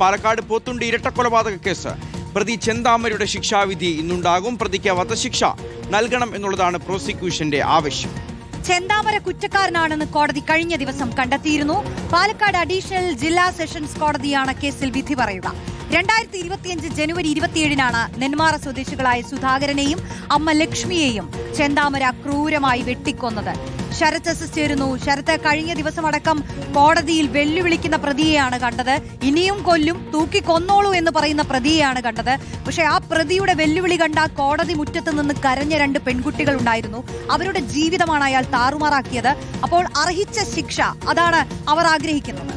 Palakkad Pothundi ഇരട്ടക്കൊലപാതക case പ്രതി ചെന്താമരയുടെ ശിക്ഷാവിധി ഇന്നുണ്ടാകും. പ്രതിക്ക് വധശിക്ഷ നൽകണം എന്നുള്ളതാണ് പ്രോസിക്യൂഷന്റെ ആവശ്യം. ചെന്താമര കുറ്റക്കാരനാണെന്ന് കോടതി കഴിഞ്ഞ ദിവസം കണ്ടെത്തിയിരുന്നു. പാലക്കാട് അഡീഷണൽ ജില്ലാ സെഷൻസ് കോടതിയാണ് കേസിൽ വിധി പറയുക. 2025 ജനുവരി 27-നാണ് നെന്മാറ സ്വദേശികളായ സുധാകരനെയും അമ്മ ലക്ഷ്മിയെയും ചെന്താമര ക്രൂരമായി വെട്ടിക്കൊന്നത്. ശരത്ത് അസിസ്റ്റ് ചേരുന്നു. ശരത്ത്, കഴിഞ്ഞ ദിവസമടക്കം കോടതിയിൽ വെല്ലുവിളിക്കുന്ന പ്രതിയെയാണ് കണ്ടത്. ഇനിയും കൊല്ലും, തൂക്കിക്കൊന്നോളൂ എന്ന് പറയുന്ന പ്രതിയെയാണ് കണ്ടത്. പക്ഷെ ആ പ്രതിയുടെ വെല്ലുവിളി കണ്ട കോടതി മുറ്റത്ത് നിന്ന് കരഞ്ഞ 2 പെൺകുട്ടികൾ ഉണ്ടായിരുന്നു. അവരുടെ ജീവിതമാണ് അയാൾ താറുമാറാക്കിയത്. അപ്പോൾ അർഹിച്ച ശിക്ഷ, അതാണ് അവർ ആഗ്രഹിക്കുന്നത്.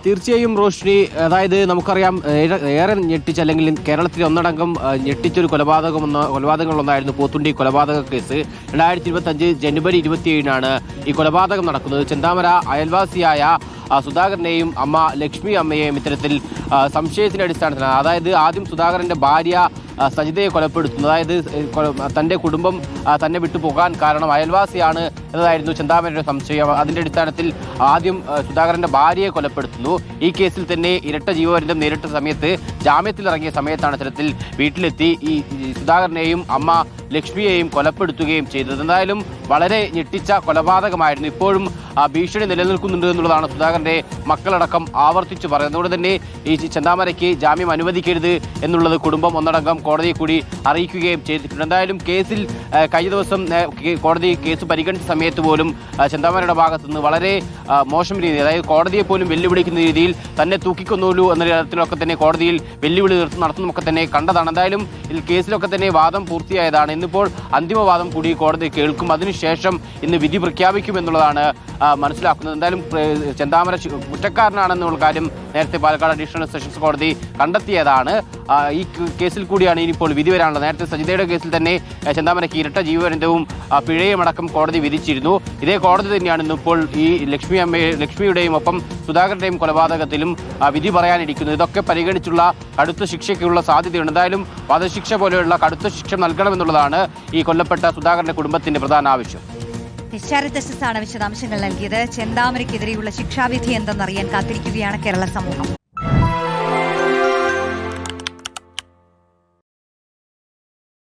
തീർച്ചയായും റോഷ്നി, അതായത് നമുക്കറിയാം ഏറെ ഞെട്ടിച്ച, അല്ലെങ്കിൽ കേരളത്തിൽ ഒന്നടങ്കം ഞെട്ടിച്ചൊരു കൊലപാതകങ്ങളൊന്നായിരുന്നു പോത്തുണ്ടി കൊലപാതക കേസ്. 2025 ജനുവരി 27-നാണ് ഈ കൊലപാതകം നടക്കുന്നത്. ചെന്താമര അയൽവാസിയായ സുധാകരനെയും അമ്മ ലക്ഷ്മി അമ്മയെയും ഇത്തരത്തിൽ സംശയത്തിന്റെ അടിസ്ഥാനത്തിൽ, അതായത് ആദ്യം സുധാകരന്റെ ഭാര്യ സജിതയെ കൊലപ്പെടുത്തുന്നു. അതായത് തന്റെ കുടുംബം തന്നെ വിട്ടുപോകാൻ കാരണം അയൽവാസിയാണ് എന്നതായിരുന്നു ചെന്താമരയുടെ സംശയം. അതിന്റെ അടിസ്ഥാനത്തിൽ ആദ്യം സുധാകരന്റെ ഭാര്യയെ കൊലപ്പെടുത്തുന്നു. ഈ കേസിൽ തന്നെ ഇരട്ട ജീവപര്യന്തം നേരിട്ട സമയത്ത്, ജാമ്യത്തിലിറങ്ങിയ സമയത്താണ് ഇത്തരത്തിൽ വീട്ടിലെത്തി ഈ സുധാകരനെയും അമ്മ ലക്ഷ്മിയെയും കൊലപ്പെടുത്തുകയും ചെയ്തത്. എന്തായാലും വളരെ ഞെട്ടിച്ച കൊലപാതകമായിരുന്നു. ഇപ്പോഴും ഭീഷണി നിലനിൽക്കുന്നുണ്ട് എന്നുള്ളതാണ് സുധാകരന്റെ മക്കളടക്കം ആവർത്തിച്ചു പറയുന്നത്. അതുകൊണ്ട് തന്നെ ഈ ചെന്താമരയ്ക്ക് ജാമ്യം അനുവദിക്കരുത് എന്നുള്ളത് കുടുംബം ഒന്നടങ്കം കോടതിയെ കൂടി അറിയിക്കുകയും ചെയ്തിട്ടുണ്ട്. എന്തായാലും കേസിൽ കഴിഞ്ഞ ദിവസം കോടതി കേസ് പരിഗണിച്ച സമയത്ത് പോലും ചെന്താമരയുടെ ഭാഗത്തു നിന്ന് വളരെ മോശം രീതി, അതായത് കോടതിയെ പോലും വെല്ലുവിളിക്കുന്ന രീതിയിൽ തന്നെ തൂക്കിക്കൊന്നോളൂ എന്ന തരത്തിലൊക്കെ തന്നെ കോടതിയിൽ വെല്ലുവിളി നടത്തുന്നതൊക്കെ തന്നെ കണ്ടതാണ്. എന്തായാലും ഇതിൽ കേസിലൊക്കെ തന്നെ വാദം പൂർത്തിയായതാണ്. ഇന്നിപ്പോൾ അന്തിമവാദം കൂടി കോടതി കേൾക്കും. അതിനുശേഷം ഇന്ന് വിധി പ്രഖ്യാപിക്കും എന്നുള്ളതാണ് മനസ്സിലാക്കുന്നത്. എന്തായാലും ചെന്താമര കുറ്റക്കാരനാണെന്നുള്ള കാര്യം നേരത്തെ പാലക്കാട് അഡീഷണൽ സെഷൻസ് കോടതി കണ്ടെത്തിയതാണ്. ഈ കേസിൽ കൂടിയാണ് ഇനിയിപ്പോൾ വിധി വരാനുള്ളത്. നേരത്തെ സജിതയുടെ കേസിൽ തന്നെ ചെന്താമരയ്ക്ക് ഇരട്ട ജീവപര്യന്തവും പിഴയും അടക്കം കോടതി വിധിച്ചിരുന്നു. ഇതേ കോടതി തന്നെയാണ് ഇന്നിപ്പോൾ ഈ ലക്ഷ്മിയുടെയും ഒപ്പം സുധാകരന്റെയും കൊലപാതകത്തിലും വിധി പറയാനിരിക്കുന്നത്. ഇതൊക്കെ പരിഗണിച്ചുള്ള കടുത്ത ശിക്ഷയ്ക്കുള്ള സാധ്യതയുണ്ട്. എന്തായാലും വധശിക്ഷ പോലെയുള്ള കടുത്ത ശിക്ഷ നൽകണമെന്നുള്ളതാണ് ഈ കൊല്ലപ്പെട്ട സുധാകരന്റെ കുടുംബത്തിന്റെ പ്രധാന ആവശ്യം. ശരത് ആണ് വിശദാംശങ്ങൾ നൽകിയത്. ചെന്താമരയ്ക്കെതിരെയുള്ള ശിക്ഷാവിധി എന്തെന്നറിയാൻ കാത്തിരിക്കുകയാണ് കേരള സമൂഹം.